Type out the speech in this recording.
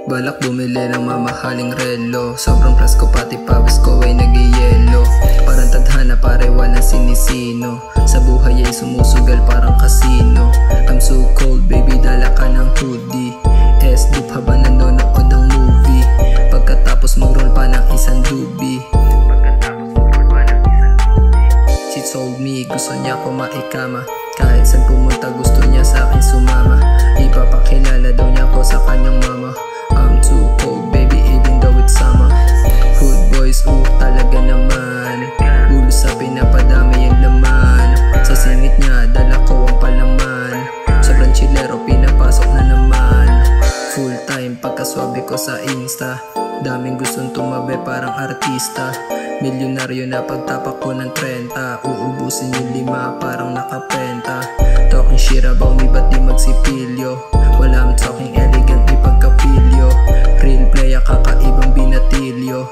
Balak bumili ng mamahaling relo. Sobrang presko pati pawis ko ay nag-iiyelo. Parang tadhana pare walang sinisino. Sa buhay ay sumusugal parang kasino. I'm so cold baby dala ka ng hoodie. S-dip habang nanonood ang movie. Pagkatapos mag-roll pa ng isang doobie. She told me gusto niya ko maikama. Kahit saan pumunta gusto niya sa akin sumama. Ipapakilala daw niya ko sa kanyang mama. I'm too cold baby even though it's summer. Hood boys talaga naman. Ulo sa pinapadami yung laman. Sa singit niya dala ko ang palaman. Sobrang chillero pinapasok na naman. Full time pagkaswabe ko sa Insta. Daming gustong tumabi parang artista. Milyonaryo na pagtapak ko ng 30. Uubusin yung 5 parang nakapenta. Talking shit about me ba't di magsipilyo. Wala I'm talking elegant di pagkapilyo. Real playa kakaibang binatilyo.